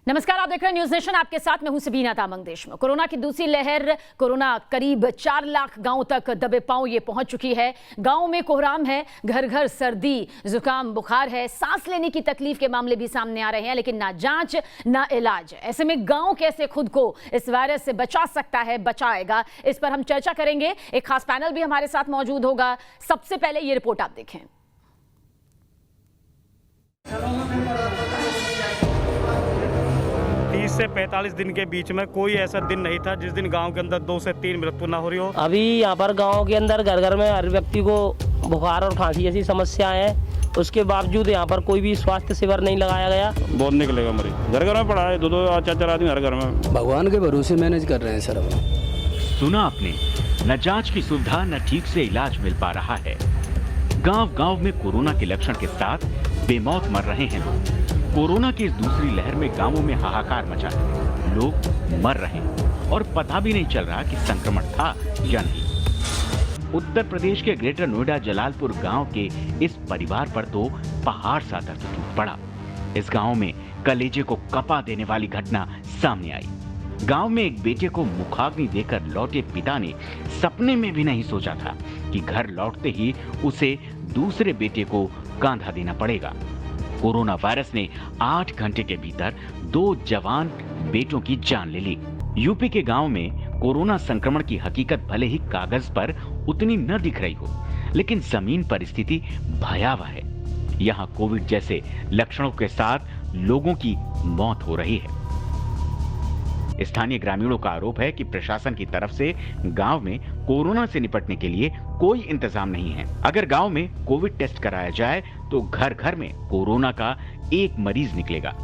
नमस्कार, आप देख रहे हैं न्यूज नेशन। आपके साथ मैं हूं सबीना तामंग देशमुख। कोरोना की दूसरी लहर, कोरोना करीब 4 लाख गांव तक दबे पांव ये पहुंच चुकी है। गांव में कोहराम है, घर घर सर्दी जुकाम बुखार है, सांस लेने की तकलीफ के मामले भी सामने आ रहे हैं, लेकिन ना जांच ना इलाज। ऐसे में गांव कैसे खुद को इस वायरस से बचा सकता है, बचाएगा, इस पर हम चर्चा करेंगे। एक खास पैनल भी हमारे साथ मौजूद होगा। सबसे पहले ये रिपोर्ट आप देखें। 30 से 45 दिन के बीच में कोई ऐसा दिन नहीं था जिस दिन गांव के अंदर 2 से 3 मृत्यु ना हो रही हो। अभी यहाँ पर गांव के अंदर घर घर में हर व्यक्ति को बुखार और खांसी जैसी समस्याएं हैं। उसके बावजूद यहाँ पर कोई भी स्वास्थ्य शिविर नहीं लगाया गया। बहुत निकलेगा मरीज, घर घर में पड़ा है, 2-2 4-4 आदमी हर घर में। भगवान के भरोसे मैनेज कर रहे हैं सर। सुना आपने, न जांच की सुविधा न ठीक से इलाज मिल पा रहा है। गांव गांव में कोरोना के लक्षण के साथ बेमौत मर रहे हैं लोग। कोरोना की इस दूसरी लहर में गांवों में हाहाकार मचा है। लोग मर रहे हैं और पता भी नहीं चल रहा कि संक्रमण था या नहीं। उत्तर प्रदेश के ग्रेटर नोएडा जलालपुर गांव के इस परिवार पर तो पहाड़ सा दर्द टूट पड़ा। इस गांव में कलेजे को कपा देने वाली घटना सामने आई। गांव में एक बेटे को मुखाग्नि देकर लौटे पिता ने सपने में भी नहीं सोचा था कि घर लौटते ही उसे दूसरे बेटे को कांधा देना पड़ेगा। कोरोना वायरस ने 8 घंटे के भीतर 2 जवान बेटों की जान ले ली। यूपी के गांव में कोरोना संक्रमण की हकीकत भले ही कागज पर उतनी न दिख रही हो, लेकिन जमीन पर स्थिति भयावह है। यहाँ कोविड जैसे लक्षणों के साथ लोगों की मौत हो रही है। स्थानीय ग्रामीणों का आरोप है कि प्रशासन की तरफ से गांव में कोरोना से निपटने के लिए कोई इंतजाम नहीं है। अगर गांव में कोविड टेस्ट कराया जाए तो घर घर में कोरोना का एक मरीज निकलेगा।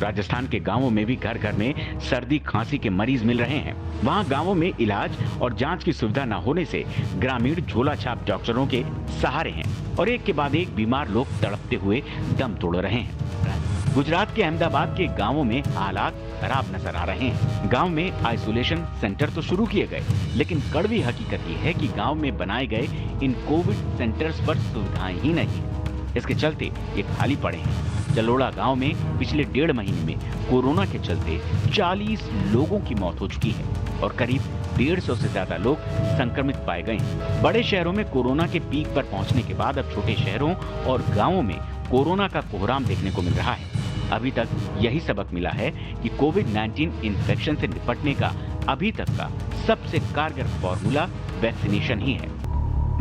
राजस्थान के गांवों में भी घर घर में सर्दी खांसी के मरीज मिल रहे हैं। वहां गांवों में इलाज और जांच की सुविधा न होने से ग्रामीण झोला छाप डॉक्टरों के सहारे हैं और एक के बाद एक बीमार लोग तड़पते हुए दम तोड़ रहे हैं। गुजरात के अहमदाबाद के गांवों में हालात खराब नजर आ रहे हैं। गांव में आइसोलेशन सेंटर तो शुरू किए गए, लेकिन कड़वी हकीकत ये है कि गांव में बनाए गए इन कोविड सेंटर्स पर सुविधाएं ही नहीं है। इसके चलते ये खाली पड़े हैं। जलोड़ा गांव में पिछले 1.5 महीने में कोरोना के चलते 40 लोगों की मौत हो चुकी है और करीब 150 से ज्यादा लोग संक्रमित पाए गए हैं। बड़े शहरों में कोरोना के पीक पर पहुंचने के बाद अब छोटे शहरों और गांवों में कोरोना का कोहराम देखने को मिल रहा है। अभी तक यही सबक मिला है कि कोविड-19 इन्फेक्शन से निपटने का अभी तक का सबसे कारगर फॉर्मूला वैक्सीनेशन ही है।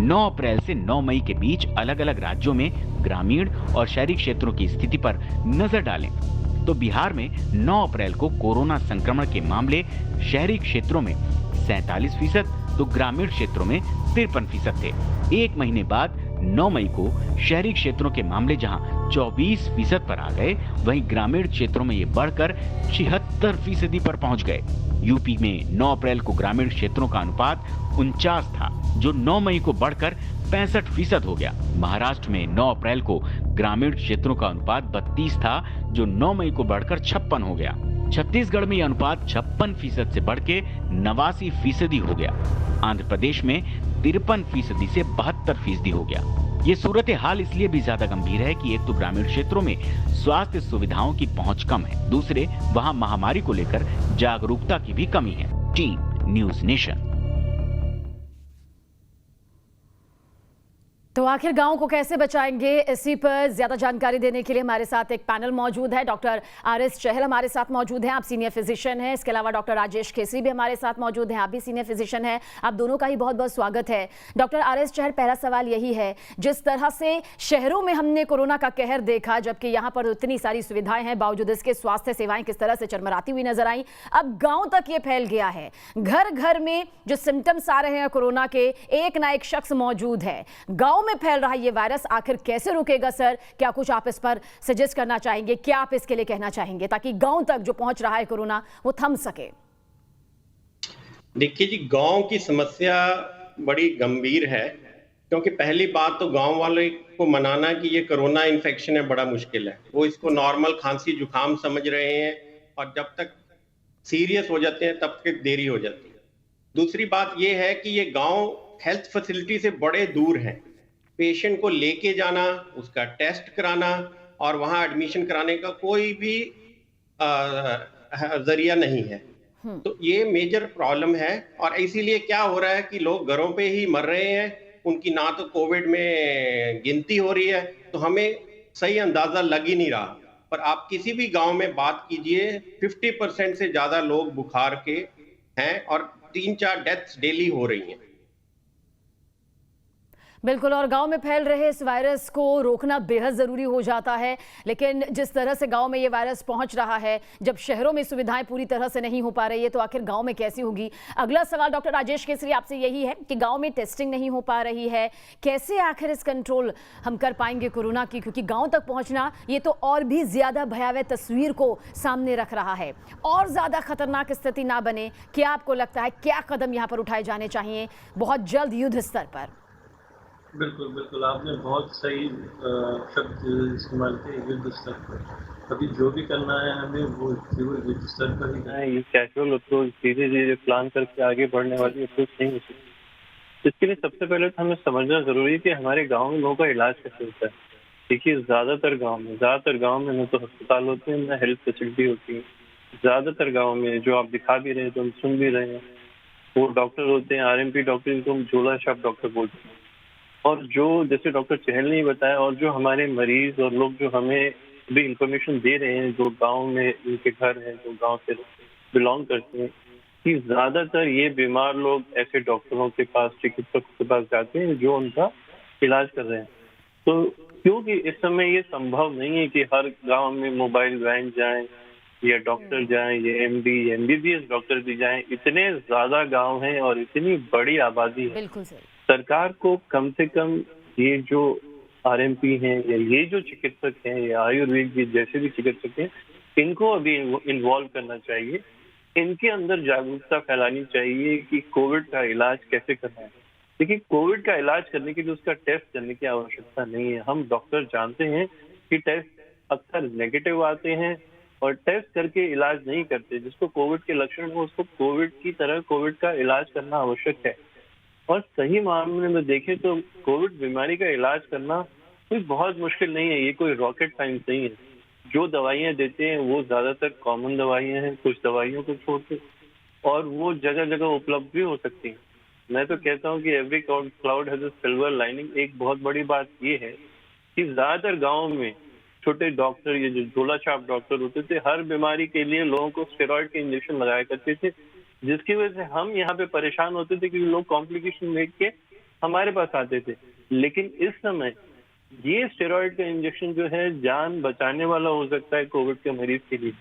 9 अप्रैल से 9 मई के बीच अलग अलग राज्यों में ग्रामीण और शहरी क्षेत्रों की स्थिति पर नजर डालें तो बिहार में 9 अप्रैल को कोरोना संक्रमण के मामले शहरी क्षेत्रों में 47% तो ग्रामीण क्षेत्रों में 53% थे। एक महीने बाद 9 मई को शहरी क्षेत्रों के मामले जहां 24% पर आ गए, वहीं ग्रामीण क्षेत्रों में ये बढ़कर 76% पर पहुंच गए। यूपी में 9 अप्रैल को ग्रामीण क्षेत्रों का अनुपात 49 था, जो 9 मई को बढ़कर 65% हो गया। महाराष्ट्र में 9 अप्रैल को ग्रामीण क्षेत्रों का अनुपात 32 था, जो 9 मई को बढ़कर 56 हो गया। छत्तीसगढ़ में यह अनुपात 56% से बढ़ के 89% हो गया। आंध्र प्रदेश में 53% से 72% हो गया। ये सूरत हाल इसलिए भी ज्यादा गंभीर है कि एक तो ग्रामीण क्षेत्रों में स्वास्थ्य सुविधाओं की पहुंच कम है, दूसरे वहां महामारी को लेकर जागरूकता की भी कमी है। Team news nation. तो आखिर गांव को कैसे बचाएंगे, इसी पर ज्यादा जानकारी देने के लिए हमारे साथ एक पैनल मौजूद है। Doctor R S. चहल हमारे साथ मौजूद हैं, आप सीनियर फिजिशियन हैं। इसके अलावा डॉक्टर राजेश केसरी भी हमारे साथ मौजूद हैं, आप भी सीनियर फिजिशियन हैं। आप दोनों का ही बहुत बहुत स्वागत है। Doctor R S. चहल, पहला सवाल यही है, जिस तरह से शहरों में हमने कोरोना का कहर देखा, जबकि यहाँ पर इतनी सारी सुविधाएं हैं, बावजूद इसके स्वास्थ्य सेवाएं किस तरह से चरमराती हुई नजर आई, अब गाँव तक ये फैल गया है। घर घर में जो सिम्टम्स आ रहे हैं कोरोना के, एक ना एक शख्स मौजूद है। गाँव में फैल रहा है ये वायरस, आखिर कैसे रुकेगा सर? क्या कुछ आप इस पर सजेस्ट करना चाहेंगे? क्या आप इसके लिए कहना चाहेंगे ताकि गांव तक जो पहुंच रहा है कोरोना वो थम सके? देखिए जी, गांव की समस्या बड़ी गंभीर है, क्योंकि पहली बात तो गांव वाले को मनाना कि ये कोरोना इन्फेक्शन है बड़ा मुश्किल है। वो इसको नॉर्मल खांसी जुकाम समझ रहे हैं और जब तक सीरियस हो जाते हैं तब तक देरी हो जाती है। दूसरी बात ये है कि ये गांव हेल्थ फैसिलिटी से बड़े दूर हैं। पेशेंट को लेके जाना, उसका टेस्ट कराना और वहां एडमिशन कराने का कोई भी जरिया नहीं है। तो ये मेजर प्रॉब्लम है और इसीलिए क्या हो रहा है कि लोग घरों पे ही मर रहे हैं, उनकी ना तो कोविड में गिनती हो रही है, तो हमें सही अंदाजा लग ही नहीं रहा। पर आप किसी भी गांव में बात कीजिए, 50% से ज्यादा लोग बुखार के हैं और 3-4 डेथ्स डेली हो रही हैं। बिल्कुल, और गांव में फैल रहे इस वायरस को रोकना बेहद ज़रूरी हो जाता है। लेकिन जिस तरह से गांव में ये वायरस पहुंच रहा है, जब शहरों में सुविधाएं पूरी तरह से नहीं हो पा रही है, तो आखिर गांव में कैसी होगी? अगला सवाल डॉक्टर राजेश केसरी आपसे यही है कि गांव में टेस्टिंग नहीं हो पा रही है, कैसे आखिर इस कंट्रोल हम कर पाएंगे कोरोना की? क्योंकि गाँव तक पहुँचना ये तो और भी ज़्यादा भयावह तस्वीर को सामने रख रहा है। और ज़्यादा खतरनाक स्थिति ना बने, क्या आपको लगता है क्या कदम यहाँ पर उठाए जाने चाहिए बहुत जल्द युद्ध स्तर पर? बिल्कुल बिल्कुल, आपने बहुत सही शब्द इस्तेमाल किए, युद्ध स्तर पर। अभी जो भी करना है हमें वो केवल युद्ध स्तर पर ही है। ये कैजुअल अप्रोच, धीरे धीरे प्लान करके आगे बढ़ने वाली अप्रोच नहीं हो सकती। इसके लिए सबसे पहले तो हमें समझना जरूरी है कि हमारे गाँव में लोगों का इलाज कैसे होता है। देखिए, ज़्यादातर गाँव में न तो अस्पताल होते हैं, न हेल्थ फैसिलिटी होती है। ज़्यादातर गाँव में जो आप दिखा भी रहे हैं, तो हम सुन भी रहे हैं, वो डॉक्टर होते हैं, RMP डॉक्टर, जिनको हम झोला छाप डॉक्टर बोलते हैं। और जो जैसे डॉक्टर चहल ने बताया, और जो हमारे मरीज और लोग जो हमें भी इंफॉर्मेशन दे रहे हैं, जो गांव में उनके घर हैं, जो गांव से बिलोंग करते हैं, कि ज्यादातर ये बीमार लोग ऐसे डॉक्टरों के पास, चिकित्सकों के पास जाते हैं जो उनका इलाज कर रहे हैं। तो क्योंकि इस समय ये संभव नहीं है कि हर गाँव में मोबाइल वैन जाए या डॉक्टर जाएं, या MD या MBBS डॉक्टर भी जाएं। इतने ज्यादा गाँव हैं और इतनी बड़ी आबादी है। बिल्कुल सही। सरकार को कम से कम ये जो RMP हैं या ये जो चिकित्सक हैं या आयुर्वेद के जैसे भी चिकित्सक हैं, इनको अभी इन्वॉल्व करना चाहिए। इनके अंदर जागरूकता फैलानी चाहिए कि कोविड का इलाज कैसे करना है। देखिए, कोविड का इलाज करने के लिए उसका टेस्ट करने की आवश्यकता नहीं है। हम डॉक्टर जानते हैं कि टेस्ट अक्सर नेगेटिव आते हैं और टेस्ट करके इलाज नहीं करते। जिसको कोविड के लक्षण हो, उसको कोविड की तरह कोविड का इलाज करना आवश्यक है। और सही मामले में देखें तो कोविड बीमारी का इलाज करना कोई बहुत मुश्किल नहीं है। ये कोई रॉकेट साइंस नहीं है। जो दवाइयाँ देते हैं वो ज्यादातर कॉमन दवाइयाँ हैं, कुछ दवाइयों को छोड़ के, और वो जगह जगह उपलब्ध भी हो सकती हैं। मैं तो कहता हूँ कि every cloud has a silver lining. एक बहुत बड़ी बात ये है कि ज्यादातर गाँव में छोटे डॉक्टर, ये जो झोला छाप डॉक्टर होते थे, हर बीमारी के लिए लोगों को स्टेरॉइड के इंजेक्शन लगाया करते थे, जिसकी वजह से हम यहाँ पे परेशान होते थे कि लोग कॉम्प्लिकेशन देख के हमारे पास आते थे। लेकिन इस समय ये स्टेरॉइड का इंजेक्शन जो है जान बचाने वाला हो सकता है कोविड के मरीज के लिए।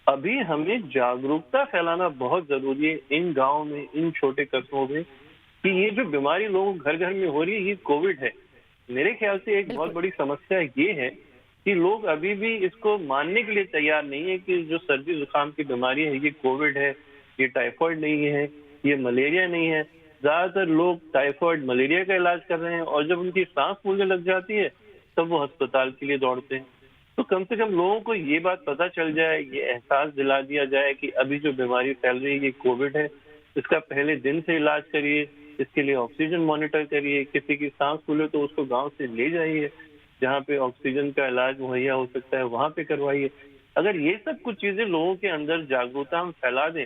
अभी हमें जागरूकता फैलाना बहुत जरूरी है इन गाँव में, इन छोटे कस्बों में, कि ये जो बीमारी लोगों घर घर में हो रही है, ये कोविड है। मेरे ख्याल से एक बहुत बड़ी समस्या ये है कि लोग अभी भी इसको मानने के लिए तैयार नहीं है कि जो सर्दी जुकाम की बीमारी है ये कोविड है, ये टाइफाइड नहीं है, ये मलेरिया नहीं है। ज्यादातर लोग टाइफाइड, मलेरिया का इलाज कर रहे हैं और जब उनकी सांस फूलने लग जाती है तब वो अस्पताल के लिए दौड़ते हैं। तो कम से कम लोगों को ये बात पता चल जाए, ये एहसास दिला दिया जाए कि अभी जो बीमारी फैल रही है ये कोविड है। इसका पहले दिन से इलाज करिए, इसके लिए ऑक्सीजन मॉनिटर करिए। किसी की सांस फूले तो उसको गाँव से ले जाइए, जहाँ पे ऑक्सीजन का इलाज मुहैया हो सकता है वहाँ पे करवाइए। अगर ये सब कुछ चीजें लोगों के अंदर जागरूकता हम फैला दें,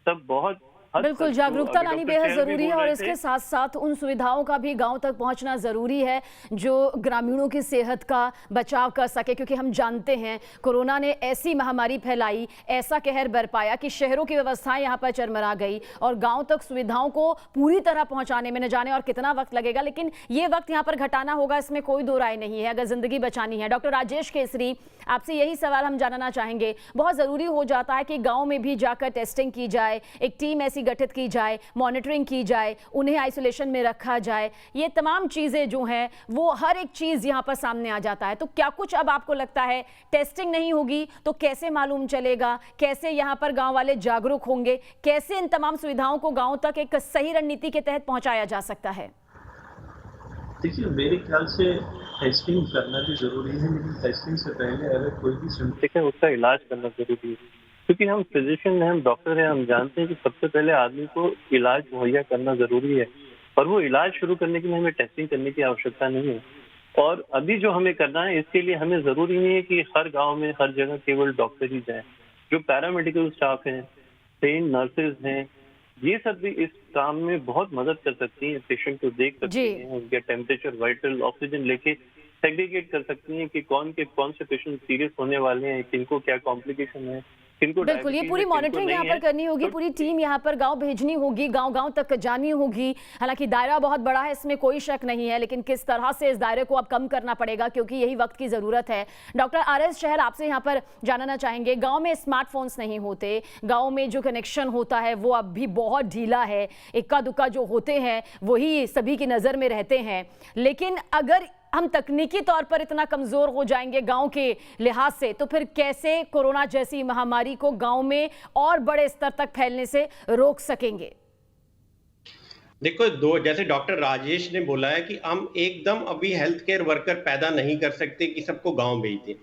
तब बहुत बिल्कुल जागरूकता लानी बेहद जरूरी है। और इसके साथ साथ उन सुविधाओं का भी गांव तक पहुंचना जरूरी है जो ग्रामीणों की सेहत का बचाव कर सके, क्योंकि हम जानते हैं कोरोना ने ऐसी महामारी फैलाई, ऐसा कहर बरपाया कि शहरों की व्यवस्थाएं यहां पर चरमरा गई और गांव तक सुविधाओं को पूरी तरह पहुंचाने में न जाने और कितना वक्त लगेगा, लेकिन ये वक्त यहां पर घटाना होगा, इसमें कोई दो राय नहीं है अगर जिंदगी बचानी है। डॉक्टर राजेश केसरी, आपसे यही सवाल हम जानना चाहेंगे। बहुत जरूरी हो जाता है कि गाँव में भी जाकर टेस्टिंग की जाए, एक टीम ऐसी गठित की जाए, मॉनिटरिंग की जाए, उन्हें आइसोलेशन में रखा जाए। ये तमाम चीजें जो हैं वो हर एक चीज यहां पर सामने आ जाता है। तो क्या कुछ अब आपको लगता है टेस्टिंग नहीं होगी तो कैसे मालूम चलेगा, कैसे यहां पर गांव वाले जागरूक होंगे, कैसे इन तमाम सुविधाओं को गांव तक एक सही रणनीति के तहत पहुंचाया जा सकता है? देखिए, मेरे ख्याल से टेस्टिंग करना भी जरूरी है, लेकिन टेस्टिंग से पहले अगर कोई भी सिम्टम है उसका इलाज करना जरूरी है। क्योंकि हम फिजिशियन हैं, हम डॉक्टर हैं, हम जानते हैं कि सबसे पहले आदमी को इलाज मुहैया करना जरूरी है और वो इलाज शुरू करने के लिए हमें टेस्टिंग करने की आवश्यकता नहीं है। और अभी जो हमें करना है इसके लिए हमें जरूरी नहीं है कि हर गांव में हर जगह केवल डॉक्टर ही जाए। जो पैरामेडिकल स्टाफ हैं, ट्रेन नर्सेज हैं, ये सब भी इस काम में बहुत मदद कर सकती हैं। पेशेंट को देख सकती जी। हैं, उनके टेम्परेचर, वाइटल, ऑक्सीजन लेके सेग्रीगेट कर सकती हैं कि कौन से पेशेंट सीरियस होने वाले हैं, किनको क्या कॉम्प्लिकेशन है, किनको बिल्कुल, ये diabetes पूरी है, किनको मॉनिटरिंग नहीं यहाँ है। पर करनी होगी, तो पूरी टीम यहाँ पर गांव भेजनी होगी, गांव-गांव तक जानी होगी। हालांकि दायरा बहुत बड़ा है, इसमें कोई शक नहीं है, लेकिन किस तरह से इस दायरे को अब कम करना पड़ेगा, क्योंकि यही वक्त की जरूरत है। डॉक्टर आरएस चहल, आपसे यहाँ पर जानना चाहेंगे, गाँव में स्मार्टफोन्स नहीं होते, गाँव में जो कनेक्शन होता है वो अब भी बहुत ढीला है, इक्का दुक्का जो होते हैं वही सभी की नज़र में रहते हैं। लेकिन अगर हम तकनीकी तौर पर इतना कमजोर हो जाएंगे गांव के लिहाज से, तो फिर कैसे कोरोना जैसी महामारी को गांव में और बड़े स्तर तक फैलने से रोक सकेंगे? देखो, जैसे डॉक्टर राजेश ने बोला है कि हम एकदम अभी हेल्थ केयर वर्कर पैदा नहीं कर सकते कि सबको गांव भेज दें।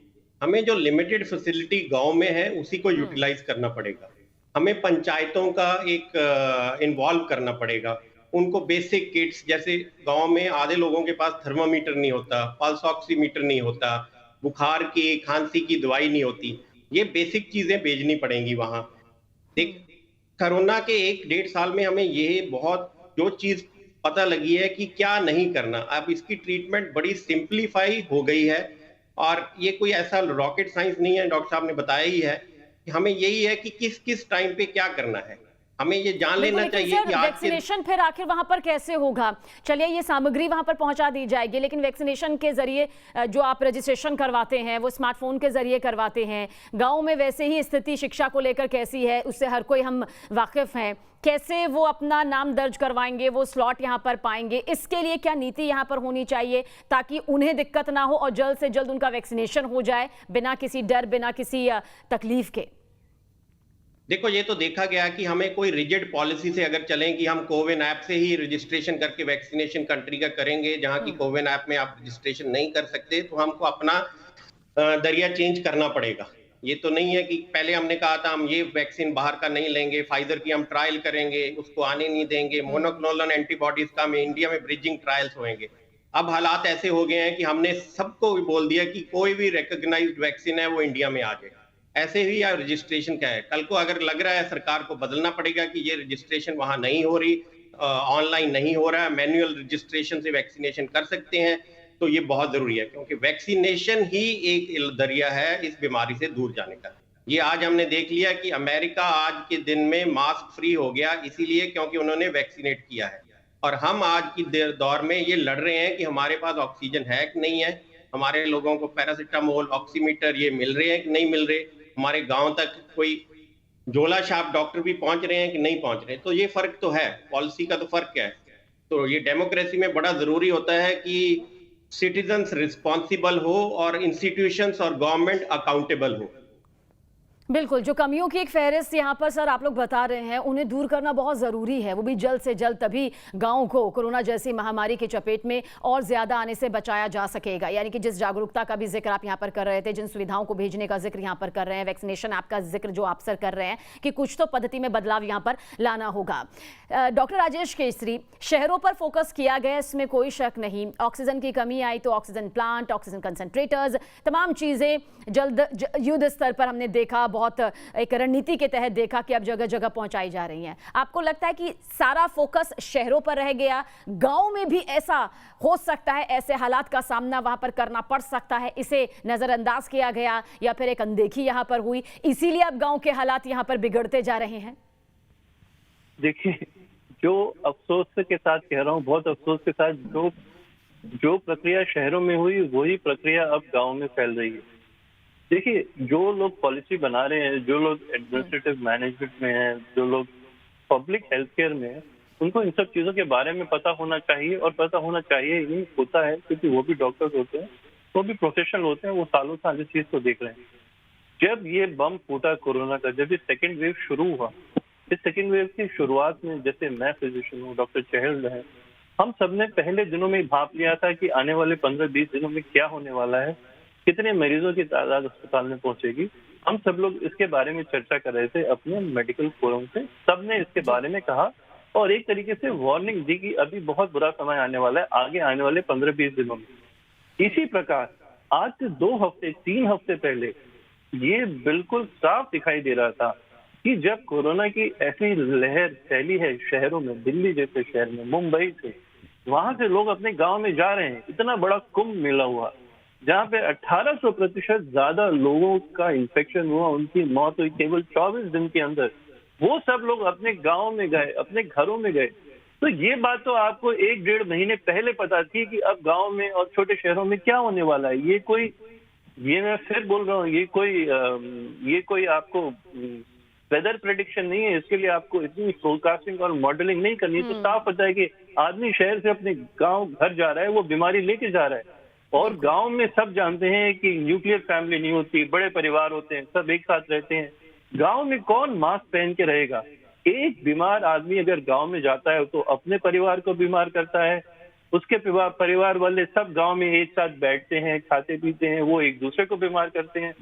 हमें जो लिमिटेड फैसिलिटी गांव में है उसी को यूटिलाइज करना पड़ेगा। हमें पंचायतों का एक इन्वॉल्व करना पड़ेगा, उनको बेसिक किट्स, जैसे गांव में आधे लोगों के पास थर्मामीटर नहीं होता, पल्स ऑक्सीमीटर नहीं होता, बुखार की, खांसी की दवाई नहीं होती, ये बेसिक चीजें भेजनी पड़ेंगी वहां। देख, कोरोना के 1-1.5 साल में हमें ये बहुत जो चीज पता लगी है कि क्या नहीं करना। अब इसकी ट्रीटमेंट बड़ी सिंप्लीफाई हो गई है और ये कोई ऐसा रॉकेट साइंस नहीं है, डॉक्टर साहब ने बताया ही है कि हमें यही है कि किस किस टाइम पे क्या करना है। हमें ये जान लेना चाहिए कि आज के वैक्सीनेशन फिर आखिर वहां पर कैसे होगा? चलिए, ये सामग्री वहां पर पहुंचा दी जाएगी, लेकिन वैक्सीनेशन के जरिए जो आप रजिस्ट्रेशन करवाते हैं वो स्मार्टफोन के जरिए करवाते हैं। गांव में वैसे ही स्थिति शिक्षा को लेकर कैसी है, उससे हर कोई हम वाकिफ हैं। कैसे वो अपना नाम दर्ज करवाएंगे, वो स्लॉट यहाँ पर पाएंगे? इसके लिए क्या नीति यहाँ पर होनी चाहिए ताकि उन्हें दिक्कत ना हो और जल्द से जल्द उनका वैक्सीनेशन हो जाए बिना किसी डर, बिना किसी तकलीफ के? देखो, ये तो देखा गया कि हमें कोई रिजिड पॉलिसी से अगर चलें कि हम कोविन ऐप से ही रजिस्ट्रेशन करके वैक्सीनेशन कंट्री का करेंगे, जहां की कोविन ऐप में आप रजिस्ट्रेशन नहीं कर सकते, तो हमको अपना दरिया चेंज करना पड़ेगा। ये तो नहीं है कि पहले हमने कहा था हम ये वैक्सीन बाहर का नहीं लेंगे, फाइजर की हम ट्रायल करेंगे, उसको आने नहीं देंगे, मोनोक्लोनल एंटीबॉडीज का में इंडिया में ब्रिजिंग ट्रायल्स होंगे। अब हालात ऐसे हो गए हैं कि हमने सबको बोल दिया कि कोई भी रिकॉग्नाइज्ड वैक्सीन है वो इंडिया में आ जाएगा। ऐसे ही या रजिस्ट्रेशन क्या है, कल को अगर लग रहा है सरकार को बदलना पड़ेगा कि ये रजिस्ट्रेशन वहां नहीं हो रही, ऑनलाइन नहीं हो रहा है, मैन्युअल रजिस्ट्रेशन से वैक्सीनेशन कर सकते हैं, तो ये बहुत जरूरी है, क्योंकि वैक्सीनेशन ही एक दरिया है इस बीमारी से दूर जाने का। ये आज हमने देख लिया कि अमेरिका आज के दिन में मास्क फ्री हो गया, इसीलिए क्योंकि उन्होंने वैक्सीनेट किया है। और हम आज की दौर में ये लड़ रहे हैं कि हमारे पास ऑक्सीजन है कि नहीं है, हमारे लोगों को पैरासिटामोल, ऑक्सीमीटर ये मिल रहे हैं कि नहीं मिल रहे, हमारे गांव तक कोई झोला छाप डॉक्टर भी पहुंच रहे हैं कि नहीं पहुंच रहे। तो ये फर्क तो है, पॉलिसी का तो फर्क है। तो ये डेमोक्रेसी में बड़ा जरूरी होता है कि सिटीजन्स रिस्पॉन्सिबल हो और इंस्टीट्यूशंस और गवर्नमेंट अकाउंटेबल हो। बिल्कुल, जो कमियों की एक फहरिस्त यहाँ पर सर आप लोग बता रहे हैं, उन्हें दूर करना बहुत ज़रूरी है, वो भी जल्द से जल्द, तभी गांव को कोरोना जैसी महामारी की चपेट में और ज़्यादा आने से बचाया जा सकेगा। यानी कि जिस जागरूकता का भी जिक्र आप यहाँ पर कर रहे थे, जिन सुविधाओं को भेजने का जिक्र यहाँ पर कर रहे हैं, वैक्सीनेशन ऐप का जिक्र जो आप सर कर रहे हैं कि कुछ तो पद्धति में बदलाव यहाँ पर लाना होगा। डॉक्टर राजेश केसरी, शहरों पर फोकस किया गया, इसमें कोई शक नहीं। ऑक्सीजन की कमी आई तो ऑक्सीजन प्लांट, ऑक्सीजन कंसंट्रेटर्स, तमाम चीज़ें जल्द युद्ध स्तर पर हमने देखा, बहुत एक रणनीति के तहत देखा कि अब जगह जगह पहुंचाई जा रही हैं। आपको लगता है कि सारा फोकस शहरों पर रह गया, गांव में भी ऐसा हो सकता है, ऐसे हालात का सामना वहां पर करना पड़ सकता है, इसे नजरअंदाज किया गया या फिर एक अनदेखी यहां पर हुई, इसीलिए अब गांव के हालात यहां पर बिगड़ते जा रहे हैं? देखिए, जो अफसोस के साथ कह रहा हूँ, बहुत अफसोस के साथ, जो प्रक्रिया शहरों में हुई वही प्रक्रिया अब गांव में फैल रही है। देखिए, जो लोग पॉलिसी बना रहे हैं, जो लोग एडमिनिस्ट्रेटिव मैनेजमेंट में हैं, जो लोग पब्लिक हेल्थ केयर में हैं, उनको इन सब चीजों के बारे में पता होना चाहिए, और पता होना चाहिए ही होता है, क्योंकि वो भी डॉक्टर्स होते हैं, वो भी प्रोफेशनल होते हैं, वो सालों साल इस चीज को देख रहे हैं। जब ये बम फूटा कोरोना का, जब ये सेकेंड वेव शुरू हुआ, इस सेकेंड वेव की शुरुआत में, जैसे मैं फिजिशियन हूँ, डॉक्टर चहल है, हम सबने पहले दिनों में भाप लिया था कि आने वाले 15-20 दिनों में क्या होने वाला है, कितने मरीजों की तादाद अस्पताल में पहुंचेगी। हम सब लोग इसके बारे में चर्चा कर रहे थे अपने मेडिकल फोरम पे, सबने इसके बारे में कहा और एक तरीके से वार्निंग दी कि अभी बहुत बुरा समय आने वाला है आगे आने वाले 15-20 दिनों में। इसी प्रकार आज से 2 हफ्ते 3 हफ्ते पहले ये बिल्कुल साफ दिखाई दे रहा था कि जब कोरोना की ऐसी लहर फैली है शहरों में, दिल्ली जैसे शहर में, मुंबई से, वहां से लोग अपने गांव में जा रहे हैं। इतना बड़ा कुंभ मेला हुआ जहां पे 1800% ज्यादा लोगों का इंफेक्शन हुआ, उनकी मौत हुई केवल 24 दिन के अंदर। वो सब लोग अपने गांव में गए, अपने घरों में गए। तो ये बात तो आपको 1-1.5 महीने पहले पता थी कि अब गांव में और छोटे शहरों में क्या होने वाला है। ये मैं फिर बोल रहा हूँ, ये कोई आपको वेदर प्रेडिक्शन नहीं है। इसके लिए आपको इतनी फोरकास्टिंग और मॉडलिंग नहीं करनी है। तो साफ पता है कि आदमी शहर से अपने गांव घर जा रहा है, वो बीमारी लेके जा रहा है। और गांव में सब जानते हैं कि न्यूक्लियर फैमिली नहीं होती, बड़े परिवार होते हैं, सब एक साथ रहते हैं। गांव में कौन मास्क पहन के रहेगा? एक बीमार आदमी अगर गांव में जाता है तो अपने परिवार को बीमार करता है, उसके परिवार वाले सब गांव में एक साथ बैठते हैं, खाते पीते हैं, वो एक दूसरे को बीमार करते हैं।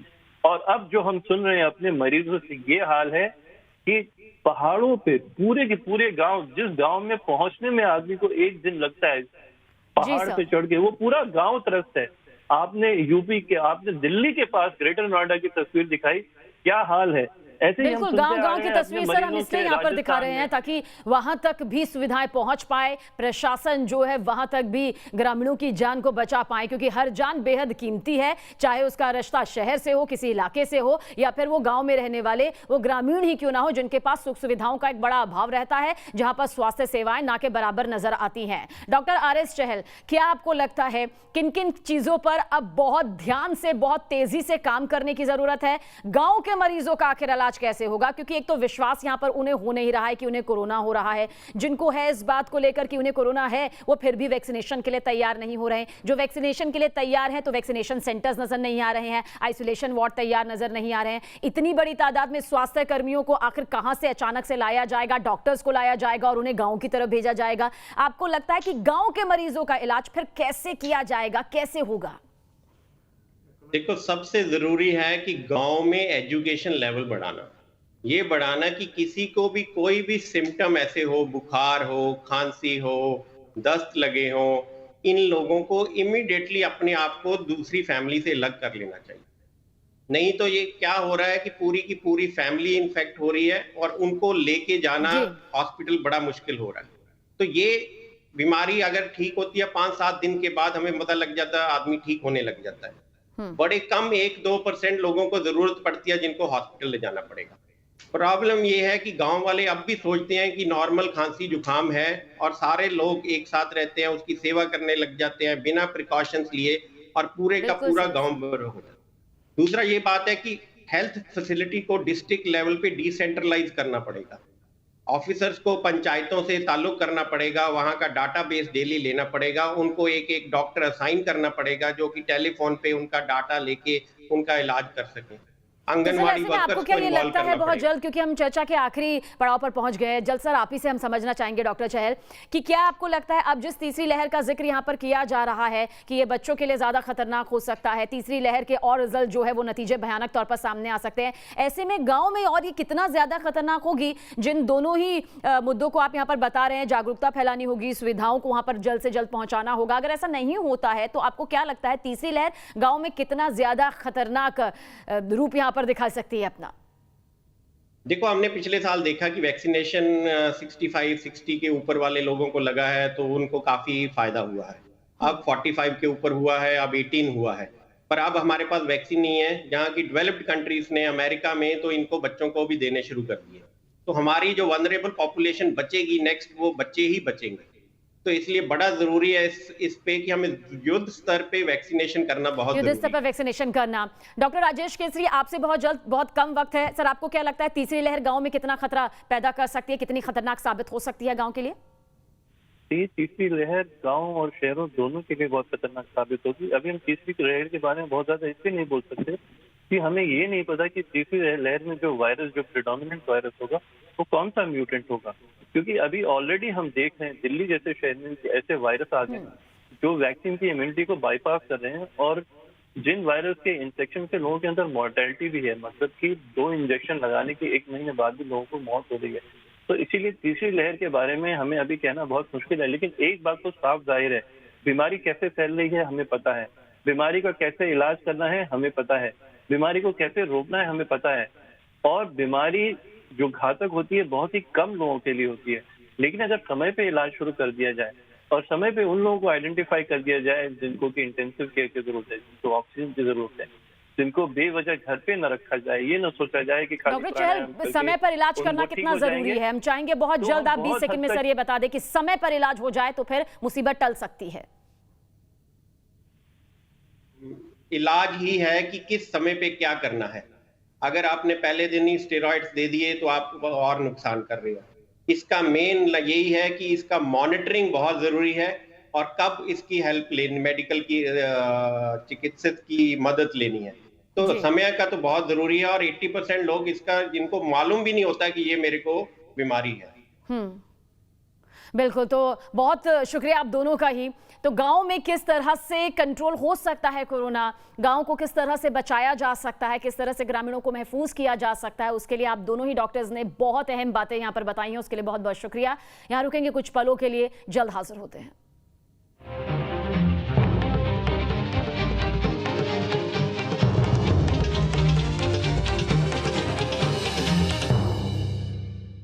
और अब जो हम सुन रहे हैं अपने मरीजों से, ये हाल है कि पहाड़ों पे पूरे के पूरे गांव, जिस गांव में पहुंचने में आदमी को 1 दिन लगता है पहाड़ पे चढ़ के, वो पूरा गांव त्रस्त है। आपने दिल्ली के पास ग्रेटर नोएडा की तस्वीर दिखाई, क्या हाल है। ऐसे बिल्कुल, गांव की तस्वीर सर हम इसलिए यहाँ पर दिखा रहे हैं ताकि वहां तक भी सुविधाएं पहुंच पाए, प्रशासन जो है वहां तक भी ग्रामीणों की जान को बचा पाए, क्योंकि हर जान बेहद कीमती है, चाहे उसका रिश्ता शहर से हो, किसी इलाके से हो, या फिर वो गांव में रहने वाले वो ग्रामीण ही क्यों ना हो, जिनके पास सुख सुविधाओं का एक बड़ा अभाव रहता है, जहां पर स्वास्थ्य सेवाएं ना के बराबर नजर आती हैं। Doctor R S. चहल, क्या आपको लगता है किन किन चीजों पर अब बहुत ध्यान से, बहुत तेजी से काम करने की जरूरत है? गांव के मरीजों का आखिर इलाज कैसे होगा? क्योंकि एक तो विश्वास यहां पर उन्हें हो नहीं रहा है कि उन्हें कोरोना हो रहा है, जिनको है इस बात को लेकर कि उन्हें कोरोना है, वो फिर भी वैक्सीनेशन के लिए तैयार नहीं हो रहे हैं। जो वैक्सीनेशन के लिए तैयार हैं तो वैक्सीनेशन सेंटर्स नजर नहीं आ रहे हैं, आइसोलेशन वार्ड तैयार नजर नहीं आ रहे हैं। इतनी बड़ी तादाद में स्वास्थ्य कर्मियों को आखिर कहां से अचानक से लाया जाएगा, डॉक्टर्स को लाया जाएगा और उन्हें गांव की तरफ भेजा जाएगा? आपको लगता है कि गांव के मरीजों का इलाज फिर कैसे किया जाएगा, कैसे होगा? देखो, सबसे जरूरी है कि गांव में एजुकेशन लेवल बढ़ाना, ये बढ़ाना कि किसी को भी कोई भी सिम्टम ऐसे हो, बुखार हो, खांसी हो, दस्त लगे हो, इन लोगों को इमीडिएटली अपने आप को दूसरी फैमिली से अलग कर लेना चाहिए। नहीं तो ये क्या हो रहा है कि पूरी की पूरी फैमिली इन्फेक्ट हो रही है और उनको लेके जाना हॉस्पिटल बड़ा मुश्किल हो रहा है। तो ये बीमारी अगर ठीक होती है 5-7 दिन के बाद हमें पता लग जाता है, आदमी ठीक होने लग जाता है। बड़े कम 1-2% लोगों को जरूरत पड़ती है जिनको हॉस्पिटल ले जाना पड़ेगा। प्रॉब्लम ये है कि गांव वाले अब भी सोचते हैं कि नॉर्मल खांसी जुकाम है और सारे लोग एक साथ रहते हैं, उसकी सेवा करने लग जाते हैं बिना प्रिकॉशंस लिए, और पूरे का पूरा गांव बर्बाद हो जाता है। दूसरा ये बात है कि हेल्थ फैसिलिटी को डिस्ट्रिक्ट लेवल पे डिसेंट्रलाइज करना पड़ेगा। ऑफिसर्स को पंचायतों से ताल्लुक करना पड़ेगा, वहां का डाटाबेस डेली लेना पड़ेगा, उनको एक डॉक्टर असाइन करना पड़ेगा जो कि टेलीफोन पे उनका डाटा लेके उनका इलाज कर सके। आंगनवाड़ी वर्कर्स आपको क्या ये लगता है बहुत जल्द, क्योंकि हम चर्चा के आखिरी पड़ाव पर पहुंच गए हैं, जल्द सर आप ही से हम समझना चाहेंगे डॉक्टर चहल कि क्या आपको लगता है अब जिस तीसरी लहर का जिक्र यहां पर किया जा रहा है कि ये बच्चों के लिए ज्यादा खतरनाक हो सकता है, तीसरी लहर के और रिजल्ट जो है वो नतीजे भयानक तौर पर सामने आ सकते हैं, ऐसे में गांव में और ये कितना ज्यादा खतरनाक होगी? जिन दोनों ही मुद्दों को आप यहाँ पर बता रहे हैं, जागरूकता फैलानी होगी, सुविधाओं को वहां पर जल्द से जल्द पहुंचाना होगा, अगर ऐसा नहीं होता है तो आपको क्या लगता है तीसरी लहर गांव में कितना ज्यादा खतरनाक रूप यहाँ पर दिखा सकती है अपना? देखो, हमने पिछले साल देखा कि वैक्सीनेशन 65-60 के ऊपर वाले लोगों को लगा है तो उनको काफी फायदा हुआ है। अब 45 के ऊपर हुआ है, अब 18 हुआ है, पर अब हमारे पास वैक्सीन नहीं है। जहाँ की डेवलप्ड कंट्रीज ने, अमेरिका में तो इनको बच्चों को भी देने शुरू कर दिए, तो हमारी जो वनरेबल पॉपुलेशन बचेगी नेक्स्ट, वो बच्चे ही बचेंगे। तो इसलिए बड़ा जरूरी है इस पे कि हमें युद्ध स्तर पे वैक्सीनेशन करना बहुत युद्ध स्तर पर वैक्सीनेशन करना। डॉक्टर राजेश केसरी, आपसे बहुत जल्द, बहुत कम वक्त है सर, आपको क्या लगता है तीसरी लहर गांव में कितना खतरा पैदा कर सकती है, कितनी खतरनाक साबित हो सकती है गांव के लिए? तीसरी लहर गांव और शहरों दोनों के लिए बहुत खतरनाक साबित होगी। अभी हम तीसरी लहर के बारे में बहुत ज्यादा इसलिए नहीं बोल सकते कि हमें ये नहीं पता कि तीसरी लहर में जो वायरस, जो प्रेडोमिनेंट वायरस होगा, वो कौन सा म्यूटेंट होगा। क्योंकि अभी ऑलरेडी हम देख रहे हैं दिल्ली जैसे शहर में ऐसे वायरस आ गए जो वैक्सीन की इम्यूनिटी को बाईपास कर रहे हैं, और जिन वायरस के इन्फेक्शन से लोगों के अंदर मॉर्टेलिटी भी है, मतलब कि 2 इंजेक्शन लगाने के 1 महीने बाद भी लोगों को मौत हो रही है। तो इसीलिए तीसरी लहर के बारे में हमें अभी कहना बहुत मुश्किल है। लेकिन एक बात तो साफ जाहिर है, बीमारी कैसे फैल रही है हमें पता है, बीमारी का कैसे इलाज करना है हमें पता है, बीमारी को कैसे रोकना है हमें पता है, और बीमारी जो घातक होती है बहुत ही कम लोगों के लिए होती है। लेकिन अगर समय पे इलाज शुरू कर दिया जाए और समय पे उन लोगों को आइडेंटिफाई कर दिया जाए जिनको कि इंटेंसिव केयर की जरूरत है, जिनको ऑक्सीजन की जरूरत है, जिनको बेवजह घर पे न रखा जाए, ये न सोचा जाए कि डॉक्टर चहल, समय पर इलाज करना कितना जरूरी है? हम चाहेंगे बहुत जल्द आप 20 सेकंड में सर ये बता दें कि समय पर इलाज हो जाए तो फिर मुसीबत टल सकती है। इलाज ही है कि किस समय पे क्या करना है। अगर आपने पहले दिन ही स्टेरॉइड्स दे दिए तो आप और नुकसान कर रहे हो। इसका मेन यही है कि इसका मॉनिटरिंग बहुत जरूरी है और कब इसकी हेल्प लेनी, मेडिकल की चिकित्सक की मदद लेनी है, तो समय का तो बहुत जरूरी है। और 80% लोग इसका जिनको मालूम भी नहीं होता कि ये मेरे को बीमारी है। बिल्कुल, तो बहुत शुक्रिया आप दोनों का ही। तो गांव में किस तरह से कंट्रोल हो सकता है कोरोना, गांव को किस तरह से बचाया जा सकता है, किस तरह से ग्रामीणों को महफूज किया जा सकता है, उसके लिए आप दोनों ही डॉक्टर्स ने बहुत अहम बातें यहां पर बताई हैं। उसके लिए बहुत बहुत शुक्रिया। यहां रुकेंगे कुछ पलों के लिए, जल्द हाजिर होते हैं।